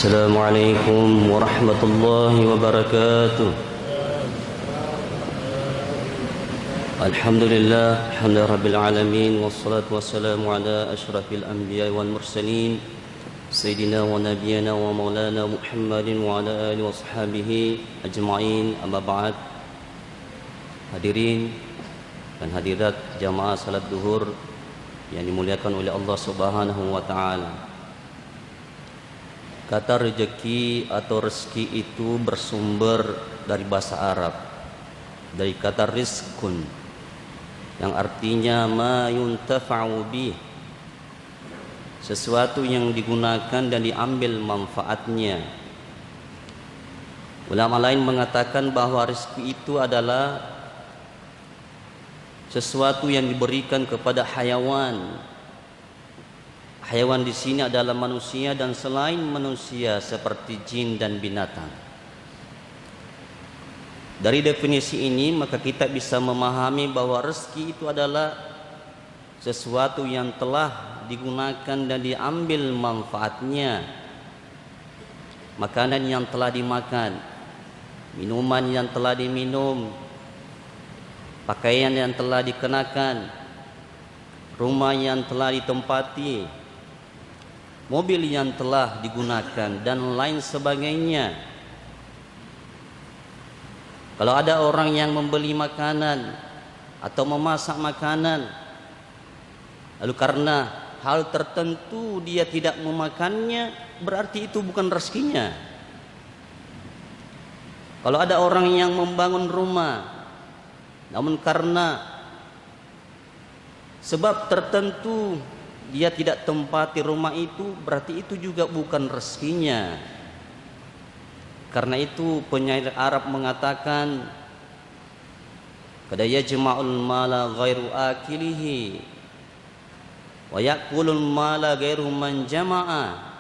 السلام عليكم ورحمة الله وبركاته. الحمد لله الحمد لله رب العالمين، والصلاة والسلام على أشرف الأنبياء والمرسلين سيدنا ونبينا ومولانا محمد وعلى آله وصحبه أجمعين. أما بعد. Hadirin dan hadirat jamaah salat duhur yang dimuliakan oleh Allah Subhanahu wa taala. Kata rezeki atau rezeki itu bersumber dari bahasa Arab, dari kata rizkun, yang artinya ma yuntafa'u bih, sesuatu yang digunakan dan diambil manfaatnya. Ulama lain mengatakan bahwa rezeki itu adalah sesuatu yang diberikan kepada hayawan. Hayawan di sini adalah manusia dan selain manusia seperti jin dan binatang. Dari definisi ini maka kita bisa memahami bahwa rezeki itu adalah sesuatu yang telah digunakan dan diambil manfaatnya. Makanan yang telah dimakan, minuman yang telah diminum, pakaian yang telah dikenakan, rumah yang telah ditempati, mobil yang telah digunakan, dan lain sebagainya. Kalau ada orang yang membeli makanan atau memasak makanan, lalu karena hal tertentu dia tidak memakannya, berarti itu bukan rezekinya. Kalau ada orang yang membangun rumah, namun karena sebab tertentu dia tidak tempati rumah itu, berarti itu juga bukan rezekinya. Karena itu penyair Arab mengatakan, kada yajma'ul mala ghairu akilihi wa ya'kulul mala ghairu man jama'a.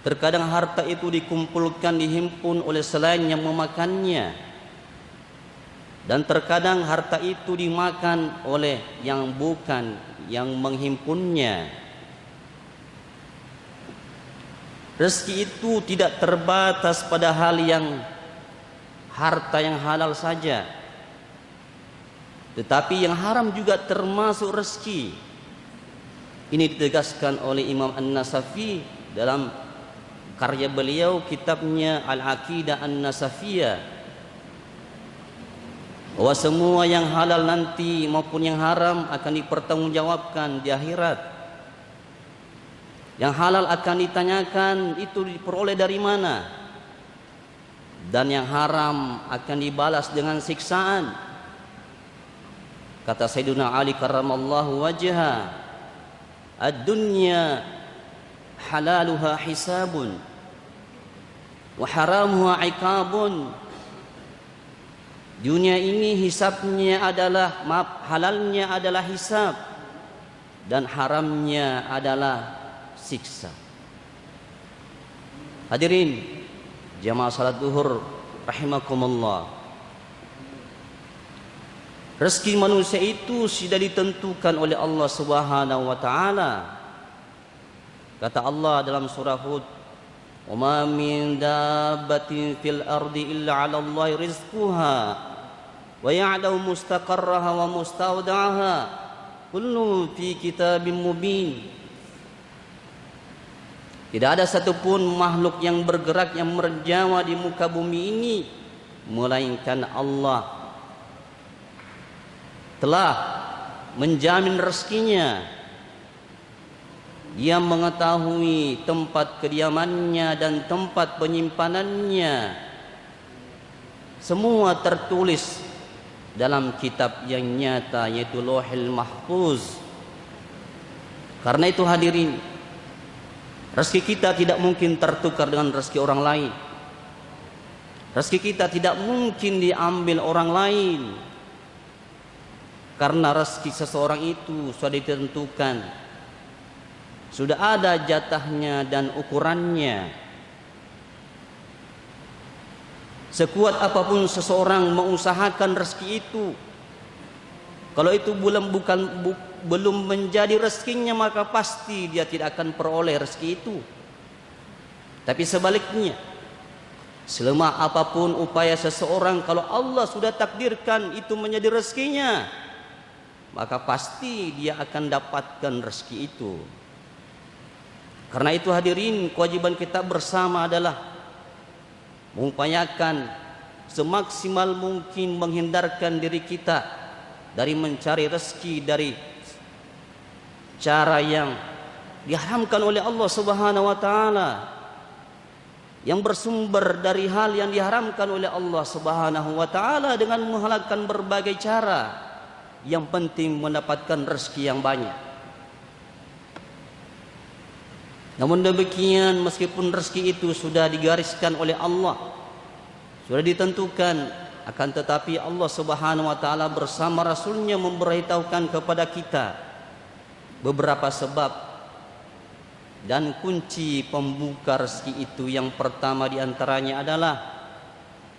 Terkadang harta itu dikumpulkan, dihimpun oleh selain yang memakannya, dan terkadang harta itu dimakan oleh yang bukan yang menghimpunnya. Rezeki itu tidak terbatas pada hal yang harta yang halal saja, tetapi yang haram juga termasuk rezeki. Ini ditegaskan oleh Imam An-Nasafi dalam karya beliau, kitabnya Al-Aqidah An-Nasafiyah, bahwa semua yang halal nanti maupun yang haram akan dipertanggungjawabkan di akhirat. Yang halal akan ditanyakan itu diperoleh dari mana, dan yang haram akan dibalas dengan siksaan. Kata Sayyidina Ali karramallahu wajha, ad-dunya halaluha hisabun wa haramuha iqabun. Dunia ini hisabnya adalah, halalnya adalah hisab, dan haramnya adalah siksa. Hadirin jamaah salat duhur rahimakumullah, rezeki manusia itu sudah ditentukan oleh Allah Subhanahu wa taala. Kata Allah dalam surah Hud, "Wa ma min dabbatin fil ardi illa 'ala Allahi rizquha wa ya'lamu mustaqarraha wa mustawda'aha kullu fi kitabim mubin." Tidak ada satupun makhluk yang bergerak, yang merjawa di muka bumi ini, melainkan Allah telah menjamin rezekinya. Dia mengetahui tempat kediamannya dan tempat penyimpanannya. Semua tertulis dalam kitab yang nyata, yaitu Lauhul Mahfuz. Karena itu hadirin, rezeki kita tidak mungkin tertukar dengan rezeki orang lain. Rezeki kita tidak mungkin diambil orang lain, karena rezeki seseorang itu sudah ditentukan, sudah ada jatahnya dan ukurannya. Sekuat apapun seseorang mengusahakan rezeki itu, kalau itu belum menjadi rezekinya, maka pasti dia tidak akan peroleh rezeki itu. Tapi sebaliknya, selemah apapun upaya seseorang, kalau Allah sudah takdirkan itu menjadi rezekinya, maka pasti dia akan dapatkan rezeki itu. Karena itu hadirin, kewajiban kita bersama adalah mengupayakan semaksimal mungkin menghindarkan diri kita dari mencari rezeki dari cara yang diharamkan oleh Allah Subhanahu wa taala, yang bersumber dari hal yang diharamkan oleh Allah Subhanahu wa taala, dengan menghalalkan berbagai cara, yang penting mendapatkan rezeki yang banyak. Namun demikian, meskipun rezeki itu sudah digariskan oleh Allah, sudah ditentukan, akan tetapi Allah Subhanahu wa taala bersama Rasulnya memberitahukan kepada kita beberapa sebab dan kunci pembuka rezeki itu. Yang pertama diantaranya adalah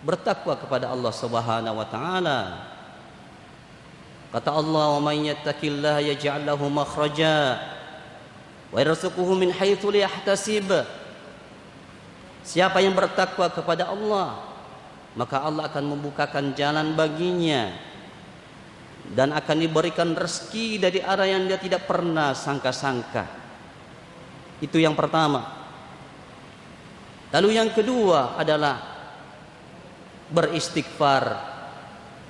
bertakwa kepada Allah Subhanahu wa taala. Kata Allah, "Wa may yattaqillaha yaj'al lahu makhraja wa yarzuquhu min haitsu la yahtasib." Siapa yang bertakwa kepada Allah, maka Allah akan membukakan jalan baginya dan akan diberikan rezeki dari arah yang dia tidak pernah sangka-sangka. Itu yang pertama. Lalu yang kedua adalah beristighfar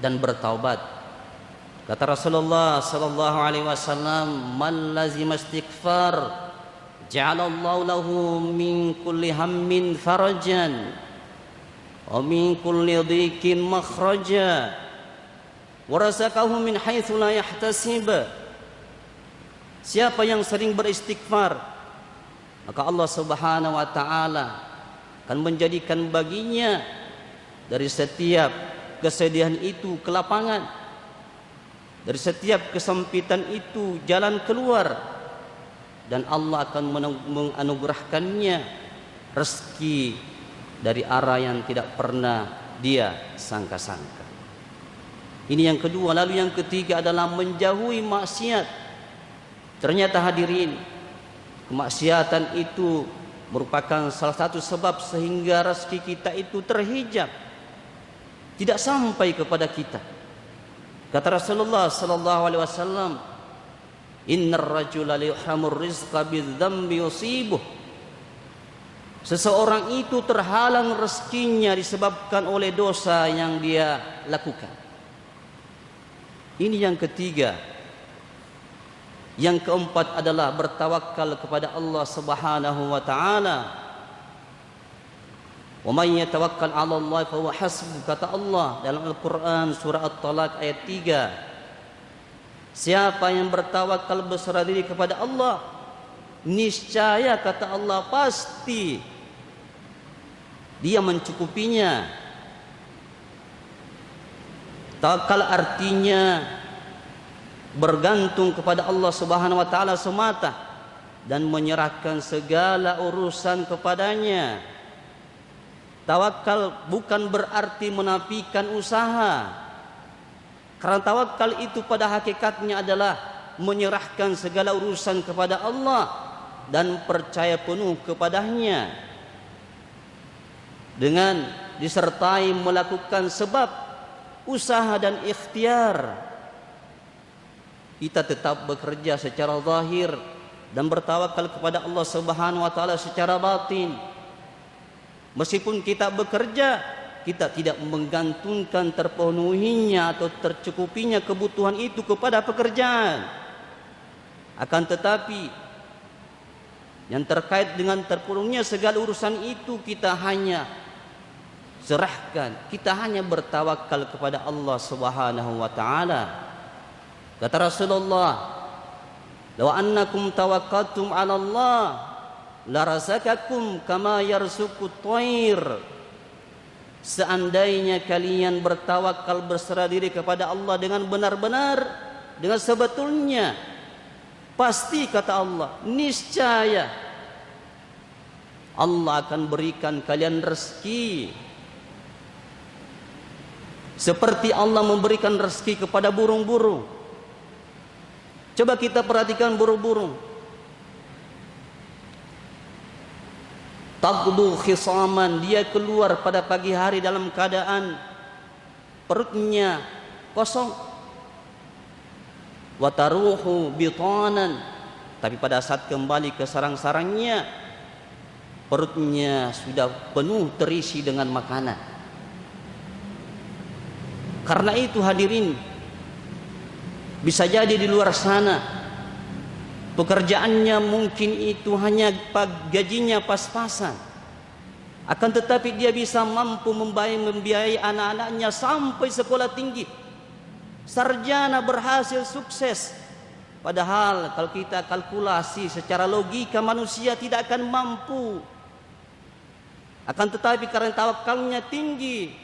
dan bertaubat. Kata Rasulullah sallallahu alaihi wasallam, "Man lazima istighfar ja'alallahu lahu min kulli hammin farajan wa min kulli dhiqin makhraja wa razaqahu min haitsu la yahtasib." Siapa yang sering beristighfar, maka Allah Subhanahu wa taala akan menjadikan baginya dari setiap kesedihan itu kelapangan, dari setiap kesempitan itu jalan keluar, dan Allah akan menganugerahkannya rezeki dari arah yang tidak pernah dia sangka-sangka. Ini yang kedua. Lalu yang ketiga adalah menjauhi maksiat. Ternyata hadirin, kemaksiatan itu merupakan salah satu sebab sehingga rezeki kita itu terhijab, tidak sampai kepada kita. Kata Rasulullah sallallahu alaihi wasallam, "Innar rajula la yuhramur rizqa bidzambi yusibuh." Seseorang itu terhalang rezekinya disebabkan oleh dosa yang dia lakukan. Ini yang ketiga. Yang keempat adalah bertawakal kepada Allah Subhanahu wa taala. "Wa may yatawakkal 'ala Allah fa huwa hasbuh," kata Allah dalam Al-Qur'an surah At-Talaq ayat 3. Siapa yang bertawakal berserah diri kepada Allah, niscaya kata Allah pasti dia mencukupinya. Tawakal artinya bergantung kepada Allah Subhanahu wa taala semata dan menyerahkan segala urusan kepadanya. Tawakal bukan berarti menafikan usaha, karena tawakal itu pada hakikatnya adalah menyerahkan segala urusan kepada Allah dan percaya penuh kepadanya, dengan disertai melakukan sebab usaha dan ikhtiar. Kita tetap bekerja secara zahir dan bertawakal kepada Allah Subhanahu wa taala secara batin. Meskipun kita bekerja, kita tidak menggantungkan terpenuhinya atau tercukupinya kebutuhan itu kepada pekerjaan. Akan tetapi yang terkait dengan terpenuhinya segala urusan itu kita hanya serahkan, kita hanya bertawakal kepada Allah Subhanahu wa taala. Kata Rasulullah, "Law annakum tawakkaltum 'ala Allah la razaqakum kama yarzuqut thair." Seandainya kalian bertawakal berserah diri kepada Allah dengan benar-benar, dengan sebetulnya, pasti kata Allah, niscaya Allah akan berikan kalian rezeki seperti Allah memberikan rezeki kepada burung-burung. Coba kita perhatikan burung-burung. Taqdu khisaman, dia keluar pada pagi hari dalam keadaan perutnya kosong. Wa taruhu bitanan, tapi pada saat kembali ke sarang-sarangnya perutnya sudah penuh terisi dengan makanan. Karena itu hadirin, bisa jadi di luar sana pekerjaannya mungkin itu hanya gajinya pas-pasan, akan tetapi dia bisa mampu membiayai anak-anaknya sampai sekolah tinggi, sarjana, berhasil, sukses. Padahal kalau kita kalkulasi secara logika, manusia tidak akan mampu. Akan tetapi karena tawakalnya tinggi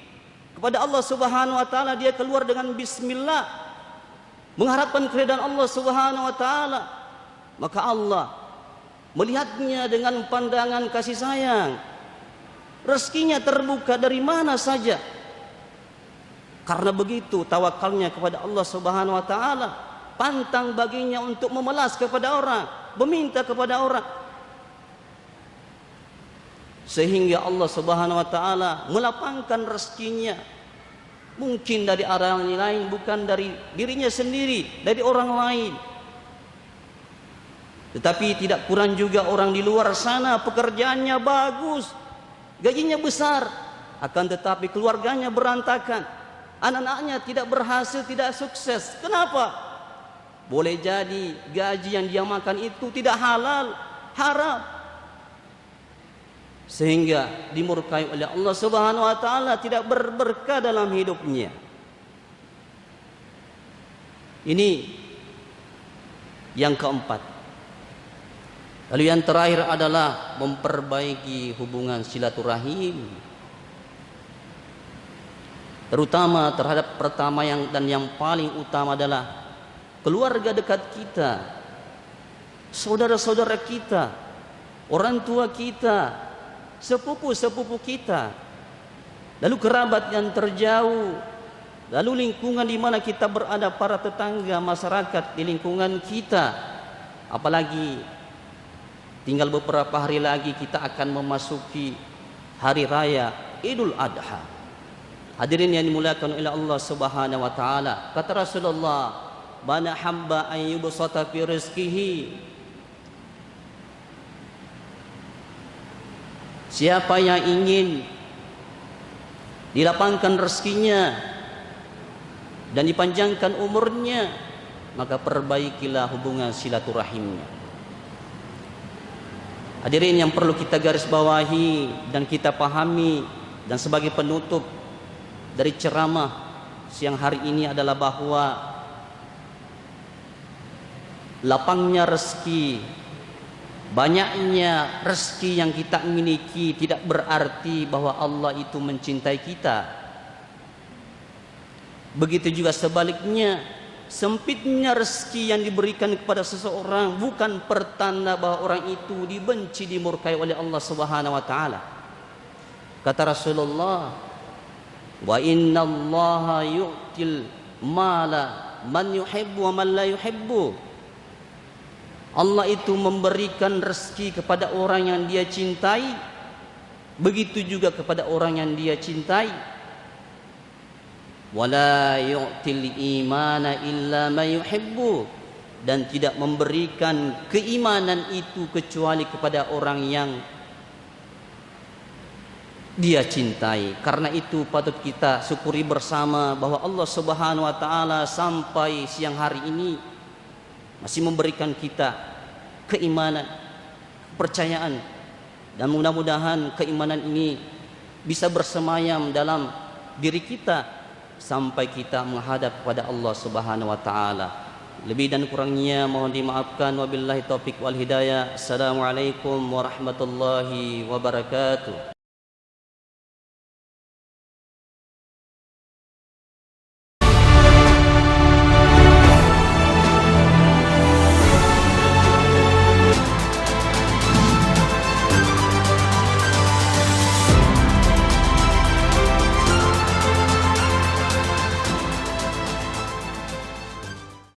kepada Allah Subhanahu wa taala, dia keluar dengan bismillah, mengharapkan keridhaan Allah Subhanahu wa taala. Maka Allah melihatnya dengan pandangan kasih sayang. Rezekinya terbuka dari mana saja. Karena begitu tawakalnya kepada Allah Subhanahu wa taala, pantang baginya untuk memelas kepada orang, meminta kepada orang. Sehingga Allah Subhanahu wa taala melapangkan rezekinya. Mungkin dari orang lain, bukan dari dirinya sendiri, dari orang lain. Tetapi tidak kurang juga orang di luar sana pekerjaannya bagus, gajinya besar, akan tetapi keluarganya berantakan, anak-anaknya tidak berhasil, tidak sukses. Kenapa? Boleh jadi gaji yang dia makan itu tidak halal, haram, sehingga dimurkai oleh Allah Subhanahu wa taala, tidak berberkah dalam hidupnya. Ini yang keempat. Lalu yang terakhir adalah memperbaiki hubungan silaturahim, terutama terhadap pertama dan yang paling utama adalah keluarga dekat kita, saudara-saudara kita, orang tua kita, sepupu-sepupu kita, lalu kerabat yang terjauh, lalu lingkungan di mana kita berada, para tetangga, masyarakat di lingkungan kita. Apalagi tinggal beberapa hari lagi kita akan memasuki hari raya Idul Adha. Hadirin yang dimuliakan oleh Allah Subhanahu wa taala, kata Rasulullah, "Man habba an yubsata fi rizqihi." Siapa yang ingin dilapangkan rezekinya dan dipanjangkan umurnya, maka perbaikilah hubungan silaturahimnya. Hadirin yang perlu kita garis bawahi dan kita pahami, dan sebagai penutup dari ceramah siang hari ini adalah bahwa lapangnya rezeki, banyaknya rezeki yang kita miliki tidak berarti bahwa Allah itu mencintai kita. Begitu juga sebaliknya, sempitnya rezeki yang diberikan kepada seseorang bukan pertanda bahwa orang itu dibenci, dimurkai oleh Allah Subhanahu wa taala. Kata Rasulullah, "Wa innallaha yu'til mala man yuhibbu wa man la yuhibbu." Allah itu memberikan rezeki kepada orang yang dia cintai, begitu juga kepada orang yang dia cintai. Wala yu'til imana illa ma yuhibbu, dan tidak memberikan keimanan itu kecuali kepada orang yang dia cintai. Karena itu patut kita syukuri bersama bahwa Allah Subhanahu wa taala sampai siang hari ini masih memberikan kita keimanan, kepercayaan, dan mudah-mudahan keimanan ini bisa bersemayam dalam diri kita sampai kita menghadap kepada Allah Subhanahu wa taala. Lebih dan kurangnya mohon dimaafkan, wabillahi taufik wal hidayah. Assalamualaikum warahmatullahi wabarakatuh.